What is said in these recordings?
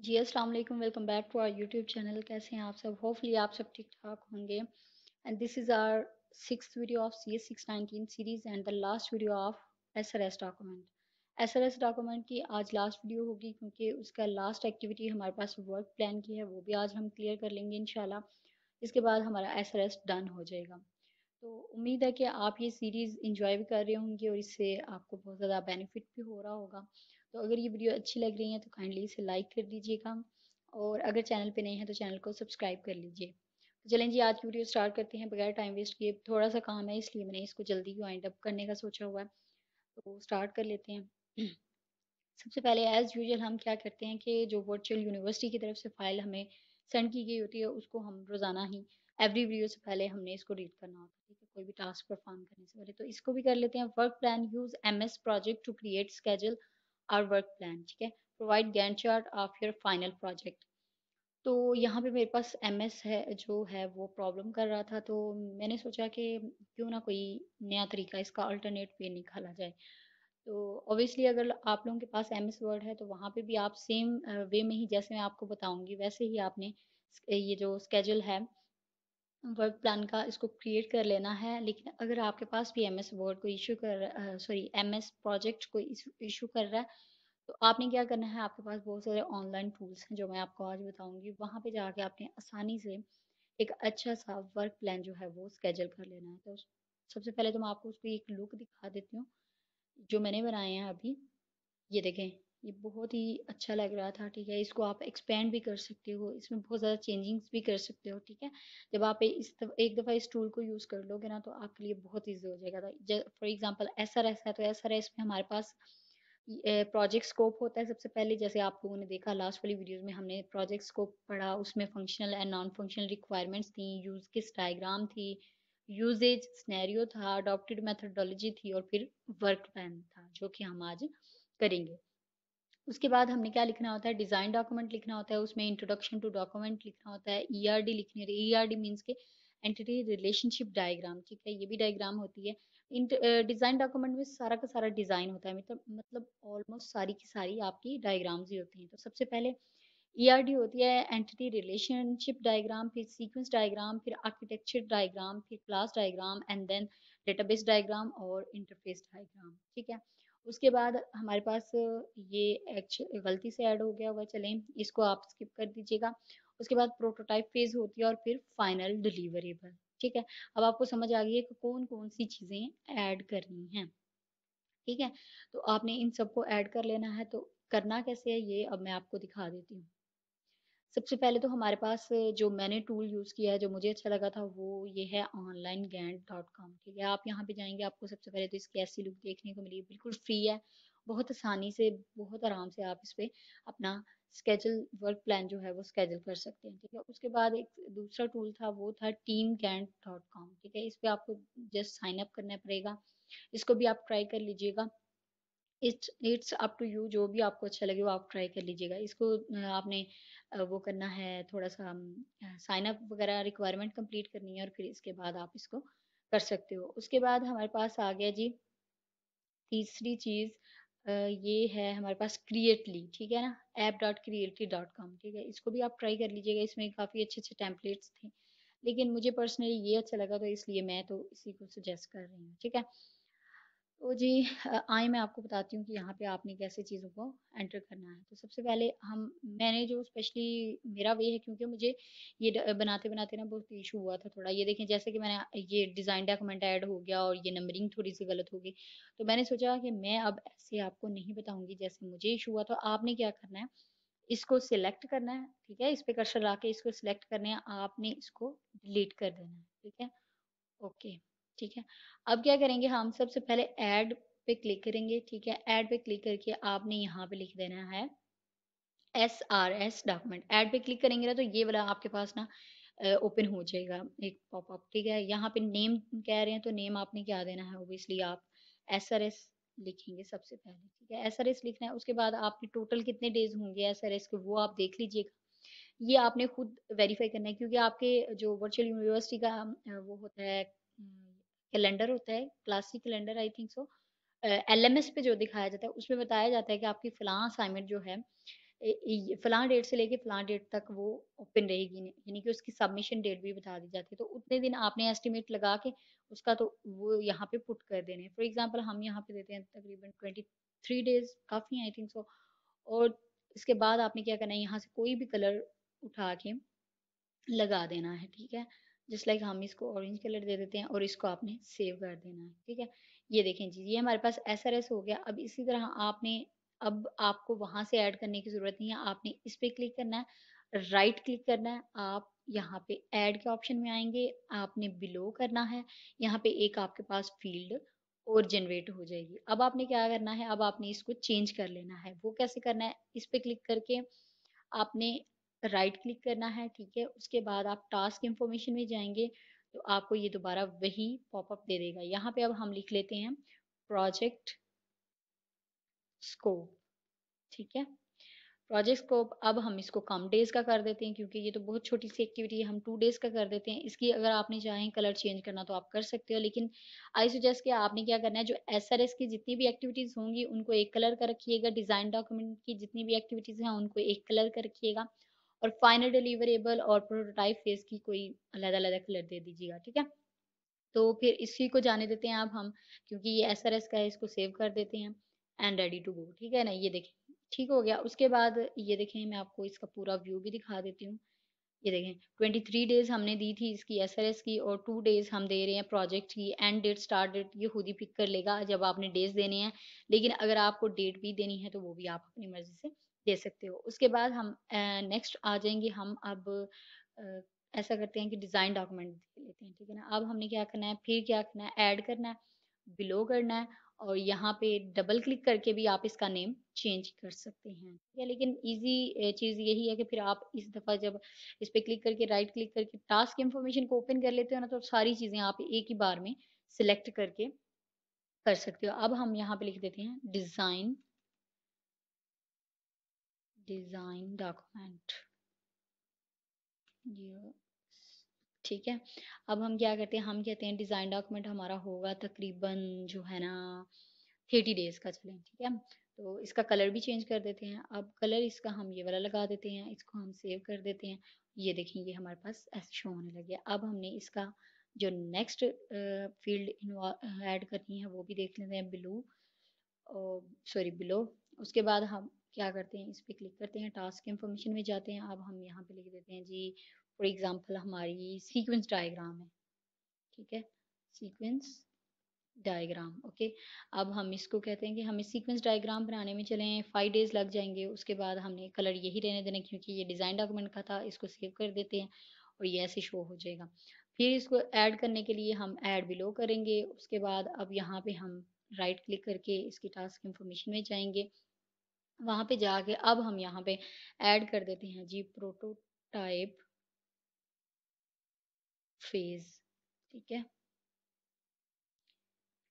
जी अस्सलाम वालेकुम welcome back to our YouTube channel. कैसे हैं आप सब? होपफुली आप सब ठीक ठाक होंगे। And this is our sixth video of C S 619 series and the last video of S R S document. S R S document की आज लास्ट वीडियो होगी क्योंकि उसका लास्ट एक्टिविटी हमारे पास वर्क प्लान की है, वो भी आज हम क्लियर कर लेंगे इंशाल्लाह। इसके बाद हमारा एस आर एस डन हो जाएगा। तो उम्मीद है कि आप ये सीरीज़ इंजॉय भी कर रहे होंगे और इससे आपको बहुत ज़्यादा बेनिफिट भी हो रहा होगा। तो अगर ये वीडियो अच्छी लग रही है तो काइंडली इसे लाइक कर दीजिएगा और अगर चैनल पे नए हैं तो चैनल को सब्सक्राइब कर लीजिए। तो चलें जी, आज की वीडियो स्टार्ट करते हैं बगैर टाइम वेस्ट किए। थोड़ा सा काम है इसलिए मैंने इसको जल्दी वाइंड अप करने का सोचा हुआ है, तो स्टार्ट कर लेते हैं। सबसे पहले एज़ यूजुअल हम क्या करते हैं कि जो वर्चुअल यूनिवर्सिटी की तरफ से फ़ाइल हमें सेंड की गई होती है उसको हम रोज़ाना ही एवरी वीडियो से पहले हमने इसको रीड करना होता है, ठीक है, कोई भी टास्क परफॉर्म करने से पहले। तो इसको भी कर लेते हैं। Work plan use MS Project to create schedule और वर्क प्लान, ठीक है। Provide Gantt chart of your final project. तो यहाँ पे मेरे पास एमएस है जो है वो प्रॉब्लम कर रहा था, तो मैंने सोचा कि क्यों ना कोई नया तरीका इसका अल्टरनेट वे निकाला जाए। तो ऑब्वियसली अगर आप लोगों के पास एमएस वर्ड है तो वहाँ पे भी आप सेम वे में ही जैसे मैं आपको बताऊंगी वैसे ही आपने ये जो स्केड्यूल है वर्क प्लान का इसको क्रिएट कर लेना है। लेकिन अगर आपके पास भी एमएस वर्ड को इशू कर सॉरी एमएस प्रोजेक्ट को इशू कर रहा है तो आपने क्या करना है, आपके पास बहुत सारे ऑनलाइन टूल्स हैं जो मैं आपको आज बताऊंगी। वहाँ पे जाके आपने आसानी से एक अच्छा सा वर्क प्लान जो है वो स्केड्यूल कर लेना है। तो सबसे पहले तो मैं आपको उसकी एक लुक दिखा देती हूँ जो मैंने बनाए हैं अभी। ये देखें, ये बहुत ही अच्छा लग रहा था, ठीक है। इसको आप एक्सपेंड भी कर सकते हो, इसमें बहुत ज़्यादा चेंजिंग्स भी कर सकते हो, ठीक है। जब आप एक दफ़ा इस टूल को यूज़ कर लोगे ना तो आपके लिए बहुत ईजी हो जाएगा। For example S R S है तो एस आर एस में हमारे पास प्रोजेक्ट स्कोप होता है। सबसे पहले जैसे आप लोगों ने देखा लास्ट वाली वीडियोस में हमने प्रोजेक्ट स्कोप पढ़ा, उसमें functional and non functional requirements थी, यूज केस डायग्राम थी, यूजेज सिनेरियो था, अडॉप्टेड मेथडोलॉजी थी और फिर वर्क प्लान था जो कि हम आज करेंगे। उसके बाद हमने क्या लिखना होता है, डिज़ाइन डॉक्यूमेंट लिखना होता है, उसमें इंट्रोडक्शन टू डॉक्यूमेंट लिखना होता है, ईआरडी लिखनी होती है। ईआरडी मीन्स के एंटिटी रिलेशनशिप डायग्राम, ठीक है, ये भी डायग्राम होती है। डिज़ाइन डॉक्यूमेंट में सारा का सारा डिज़ाइन होता है, मतलब ऑलमोस्ट सारी की सारी आपकी डायग्राम्स ही होती हैं। तो सबसे पहले ईआरडी होती है एंटिटी रिलेशनशिप डायग्राम, फिर सीक्वेंस डायग्राम, फिर आर्किटेक्चर डायग्राम, फिर class diagram and then database diagram और इंटरफेस डायग्राम, ठीक है। उसके बाद हमारे पास ये एक्चुअल गलती से ऐड हो गया होगा, चलें इसको आप स्किप कर दीजिएगा। उसके बाद प्रोटोटाइप फेज होती है और फिर फाइनल डिलीवरेबल, ठीक है। अब आपको समझ आ गई है कि कौन कौन सी चीज़ें ऐड करनी हैं, ठीक है। तो आपने इन सबको ऐड कर लेना है। तो करना कैसे है ये अब मैं आपको दिखा देती हूँ। सबसे पहले तो हमारे पास जो मैंने टूल यूज़ किया है जो मुझे अच्छा लगा था वो ये है ऑनलाइन गैंट डॉट कॉम, ठीक है। आप यहाँ पे जाएंगे, आपको सबसे पहले तो इसकी ऐसी लुक देखने को मिलेगी, बिल्कुल फ्री है। बहुत आसानी से बहुत आराम से आप इस पे अपना स्केजल वर्क प्लान जो है वो स्केजल कर सकते हैं, ठीक है। उसके बाद एक दूसरा टूल था वो था टीम गैंट डॉट कॉम, ठीक है। इस पे आपको जस्ट साइन अप करना पड़ेगा। इसको भी आप ट्राई कर लीजिएगा। It's it's up to you, जो भी आपको अच्छा लगे वो आप ट्राई कर लीजिएगा। इसको आपने वो करना है, थोड़ा सा साइन अप वगैरह रिक्वायरमेंट कंप्लीट करनी है और फिर इसके बाद आप इसको कर सकते हो। उसके बाद हमारे पास आ गया जी तीसरी चीज़, ये है हमारे पास क्रिएटली, ठीक है ना, ऐप डॉट क्रिएटली डॉट कॉम, ठीक है। इसको भी आप ट्राई कर लीजिएगा, इसमें काफ़ी अच्छे अच्छे टेम्पलेट्स थे लेकिन मुझे पर्सनली ये अच्छा लगा तो इसलिए मैं तो इसी को सजेस्ट कर रही हूँ, ठीक है। तो जी आइए मैं आपको बताती हूँ कि यहाँ पे आपने कैसे चीज़ों को एंटर करना है। तो सबसे पहले हम मैंने जो स्पेशली मेरा वे है क्योंकि मुझे ये बनाते बनाते ना बहुत इशू हुआ था थोड़ा। ये देखें जैसे कि मैंने ये डिज़ाइन डॉक्यूमेंट ऐड हो गया और ये नंबरिंग थोड़ी सी गलत हो गई। तो मैंने सोचा कि मैं अब ऐसे आपको नहीं बताऊंगी जैसे मुझे इशू हुआ। तो आपने क्या करना है, इसको सिलेक्ट करना है, ठीक है। इस पे कर्सर ला के इसको सिलेक्ट करना है, आपने इसको डिलीट कर देना है, ठीक है। ओके, ठीक है। अब क्या करेंगे, हम सबसे पहले ऐड पे क्लिक करेंगे, ठीक है। ऐड पे क्लिक करके आपने यहाँ पे लिख देना है SRS डॉक्यूमेंट। ऐड पे क्लिक करेंगे ना तो ये वाला आपके पास ना ओपन हो जाएगा एक पॉपअप, ठीक है। यहाँ पे नेम कह रहे हैं तो नेम आपने क्या देना है, ओबियसली आप SRS लिखेंगे सबसे पहले, ठीक है। SRS लिखना है। उसके बाद आपके टोटल कितने डेज होंगे SRS के वो आप देख लीजिएगा। ये आपने खुद वेरीफाई करना है क्योंकि आपके जो वर्चुअल यूनिवर्सिटी का वो होता है, कैलेंडर होता है, classic calendar I think so. LMS पे जो दिखाया जाता है उसमें बताया जाता है कि आपकी फलां असाइनमेंट जो है फलां डेट से लेके फलां डेट तक वो ओपन रहेगी, यानी कि उसकी सबमिशन डेट भी बता दी जाती है। तो उतने दिन आपने एस्टिमेट लगा के उसका तो वो यहाँ पे पुट कर देने। फॉर एग्जांपल हम यहाँ पे देते हैं तकरीबन 23 डेज काफ़ी हैं आई थिंक सो। और इसके बाद आपने क्या करना है, यहाँ से कोई भी कलर उठा के लगा देना है, ठीक है। जस्ट लाइक हम इसको ऑरेंज कलर दे देते हैं और इसको आपने सेव कर देना है, ठीक है। ये देखें जी, ये हमारे पास एसआरएस हो गया। अब इसी तरह आपने, अब आपको वहां से ऐड करने की जरूरत नहीं है, आपने इस पे क्लिक करना है, राइट क्लिक करना है, आप यहाँ पे ऐड के ऑप्शन में आएंगे, आपने बिलो करना है, यहाँ पे एक आपके पास फील्ड और जनरेट हो जाएगी। अब आपने क्या करना है, अब आपने इसको चेंज कर लेना है। वो कैसे करना है, इस पे क्लिक करके आपने राइट क्लिक करना है, ठीक है। उसके बाद आप टास्क इंफॉर्मेशन में जाएंगे तो आपको ये दोबारा वही पॉपअप दे देगा। यहाँ पे अब हम लिख लेते हैं प्रोजेक्ट स्कोप, ठीक है। प्रोजेक्ट स्कोप अब हम इसको कम डेज का कर देते हैं, क्योंकि ये तो बहुत छोटी सी एक्टिविटी है, हम 2 डेज का कर देते हैं। इसकी अगर आपने चाहें कलर चेंज करना तो आप कर सकते हो, लेकिन आई सजेस्ट कि आपने क्या करना है, जो एसआरएस की जितनी भी एक्टिविटीज होंगी उनको एक कलर का रखिएगा, डिजाइन डॉक्यूमेंट की जितनी भी एक्टिविटीज हैं उनको एक कलर का रखिएगा, और फाइनल डिलीवरेबल और प्रोटोटाइप फेज की कोई अलग अलग कलर दे दीजिएगा, ठीक है। तो फिर इसी को जाने देते हैं अब हम, क्योंकि ये एसआरएस का है, इसको सेव कर देते हैं एंड रेडी टू गो, ठीक है ना। ये देखें ठीक हो गया। उसके बाद ये देखें, मैं आपको इसका पूरा व्यू भी दिखा देती हूँ। ये देखें 23 डेज हमने दी थी इसकी एसआरएस की, और 2 डेज हम दे रहे हैं प्रोजेक्ट की। एंड डेट स्टार्ट डेट ये खुद ही पिक कर लेगा जब आपने डेज देने हैं, लेकिन अगर आपको डेट भी देनी है तो वो भी आप अपनी मर्जी से दे सकते हो। उसके बाद हम नेक्स्ट आ जाएंगे, हम अब अ, ऐसा करते हैं कि डिज़ाइन डॉक्यूमेंट दे लेते हैं, ठीक है ना। अब हमने क्या करना है, फिर क्या करना है, ऐड करना है, बिलो करना है, और यहाँ पे डबल क्लिक करके भी आप इसका नेम चेंज कर सकते हैं, ठीक है। लेकिन इजी चीज़ यही है कि फिर आप इस दफ़ा जब इस पे क्लिक करके राइट क्लिक करके टास्क इन्फॉर्मेशन को ओपन कर लेते हो ना, तो सारी चीज़ें आप एक ही बार में सिलेक्ट करके कर सकते हो। अब हम यहाँ पे लिख देते हैं डिज़ाइन डॉक्यूमेंट, ये ठीक है। अब हम क्या करते हैं, हम कहते हैं डिज़ाइन डॉक्यूमेंट हमारा होगा तकरीबन जो है ना 30 डेज का, चलें ठीक है। तो इसका कलर भी चेंज कर देते हैं। अब कलर इसका हम ये वाला लगा देते हैं, इसको हम सेव कर देते हैं। ये देखें, ये हमारे पास ऐसे शो होने लगे। अब हमने इसका जो नेक्स्ट फील्ड ऐड करनी है वो भी देख लेते हैं, ब्लू, सॉरी बिलो। उसके बाद हम क्या करते हैं, इस पे क्लिक करते हैं, टास्क इन्फॉर्मेशन में जाते हैं। अब हम यहाँ पे लिख देते हैं जी, फॉर एग्जांपल हमारी सीक्वेंस डायग्राम है, ठीक है, सीक्वेंस डायग्राम, ओके। अब हम इसको कहते हैं कि हमें सीक्वेंस डायग्राम बनाने में चलें 5 डेज लग जाएंगे। उसके बाद हमने कलर यही रहने देना, क्योंकि ये डिज़ाइन डॉक्यूमेंट का था। इसको सेव कर देते हैं और ये ऐसे शो हो जाएगा। फिर इसको ऐड करने के लिए हम ऐड बिलो करेंगे। उसके बाद अब यहाँ पे हम राइट क्लिक करके इसकी टास्क इन्फॉर्मेशन में जाएंगे, वहाँ पे जाके अब हम यहाँ पे ऐड कर देते हैं जी प्रोटोटाइप फेज, ठीक है,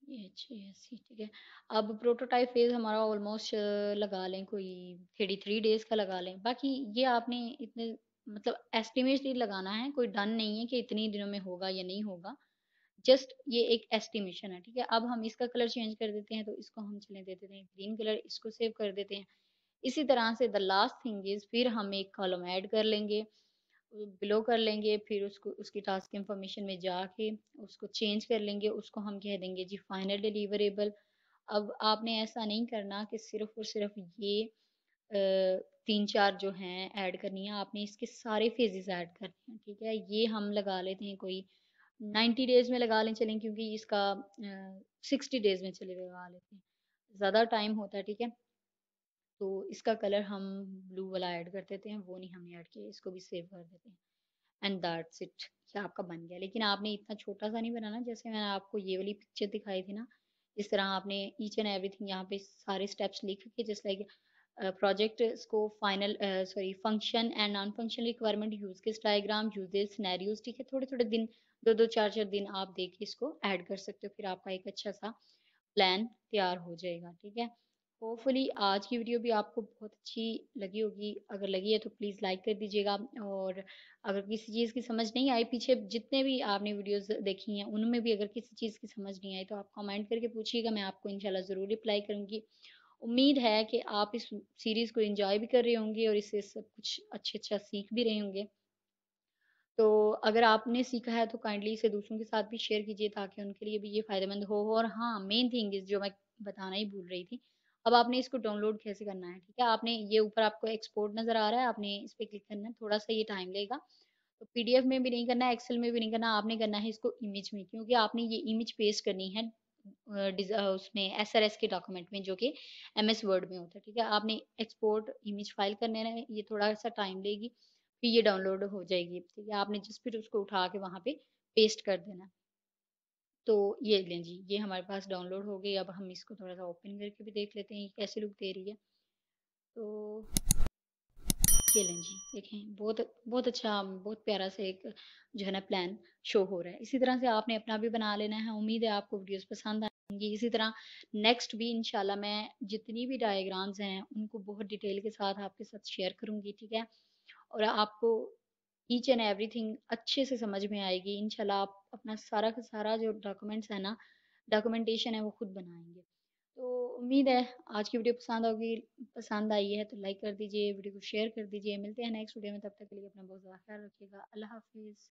ठीक है। अब प्रोटोटाइप फेज हमारा ऑलमोस्ट लगा लें कोई 33 डेज का लगा लें। बाकी ये आपने इतने मतलब एस्टिमेट ही लगाना है, कोई डन नहीं है कि इतनी दिनों में होगा या नहीं होगा, जस्ट ये एक एस्टिमेशन है, ठीक है। अब हम इसका कलर चेंज कर देते हैं, तो इसको हम चले दे देते हैं ग्रीन कलर, इसको सेव कर देते हैं। इसी तरह से द लास्ट थिंग इज, फिर हम एक कॉलम ऐड कर लेंगे, बिलो कर लेंगे, फिर उसको उसकी टास्क इंफॉर्मेशन में जाके उसको चेंज कर लेंगे, उसको हम कह देंगे जी फाइनल डिलीवरेबल। अब आपने ऐसा नहीं करना कि सिर्फ और सिर्फ ये 3-4 जो हैं ऐड करनी है, आपने इसके सारे फेजेस ऐड करने हैं, ठीक है। ये हम लगा लेते हैं कोई 90 डेज में लगा लें चलें, क्योंकि इसका 60 डेज में चले लगा लेते हैं, ज़्यादा टाइम होता है, ठीक है। तो इसका कलर हम ब्लू वाला ऐड कर देते हैं, वो नहीं हमने ऐड किया, इसको भी सेव कर देते हैं। एंड दैट्स इट, ये आपका बन गया। लेकिन आपने इतना छोटा सा नहीं बनाना, जैसे मैंने आपको ये वाली पिक्चर दिखाई थी ना, इस तरह आपने ईच एंड एवरीथिंग यहाँ पे सारे स्टेप्स लिख के, जस्ट लाइक प्रोजेक्ट को final sorry function and non function requirement, use case diagram, uses scenarios, ठीक है। थोड़े थोड़े दिन, 2-2 4-4 दिन आप देख के इसको ऐड कर सकते हो, फिर आपका एक अच्छा सा प्लान तैयार हो जाएगा, ठीक है। होपफुली आज की वीडियो भी आपको बहुत अच्छी लगी होगी। अगर लगी है तो प्लीज़ लाइक कर दीजिएगा, और अगर किसी चीज़ की समझ नहीं आई, पीछे जितने भी आपने वीडियोस देखी हैं उनमें भी अगर किसी चीज़ की समझ नहीं आई तो आप कमेंट करके पूछिएगा, मैं आपको इंशाल्लाह ज़रूर रिप्लाई करूँगी। उम्मीद है कि आप इस सीरीज़ को एंजॉय भी कर रहे होंगे और इससे सब कुछ अच्छा सीख भी रहे होंगे। तो अगर आपने सीखा है तो काइंडली इसे दूसरों के साथ भी शेयर कीजिए ताकि उनके लिए भी ये फ़ायदेमंद हो। और हाँ, मेन थिंग इज़ जो मैं बताना ही भूल रही थी, अब आपने इसको डाउनलोड कैसे करना है, ठीक है? आपने ये ऊपर आपको एक्सपोर्ट नज़र आ रहा है, आपने इस पे क्लिक करना है, थोड़ा-सा ये टाइम लेगा। तो पीडीएफ में भी नहीं करना है, एक्सेल में भी नहीं करना, आपने करना है इसको इमेज में, क्योंकि आपने ये इमेज पेस्ट करनी है उसमें एसआरएस के डॉक्यूमेंट में जो कि एमएस वर्ड में होता है, ठीक है? आपने एक्सपोर्ट इमेज फाइल करने है, ये थोड़ा-सा टाइम लेगी, फिर ये डाउनलोड हो जाएगी, ठीक है? आपने जस्ट फिर उसको उठा के वहाँ पे पेस्ट कर देना है। तो ये लें जी, ये हमारे पास डाउनलोड हो गई। अब हम इसको थोड़ा-सा ओपन करके भी देख लेते हैं, ये कैसे लुक दे रही है। तो ये लें जी, देखें बहुत बहुत अच्छा, बहुत प्यारा सा एक जो है ना प्लान शो हो रहा है। इसी तरह से आपने अपना भी बना लेना है। उम्मीद है आपको वीडियोस पसंद आएँगी। इसी तरह नेक्स्ट भी इंशाल्लाह मैं जितनी भी डायग्राम्स हैं उनको बहुत डिटेल के साथ आपके साथ शेयर करूँगी, ठीक है? और आपको ईच एंड एवरीथिंग अच्छे से समझ में आएगी। इंशाल्लाह आप अपना सारा का सारा जो डॉक्यूमेंट्स है ना, डॉक्यूमेंटेशन है वो खुद बनाएँगे। तो उम्मीद है आज की वीडियो पसंद आई है तो लाइक कर दीजिए, वीडियो को शेयर कर दीजिए। मिलते हैं नेक्स्ट वीडियो में, तब तक के लिए अपना बहुत ज़्यादा ख्याल रखिएगा। अल्लाह हाफ़िज़।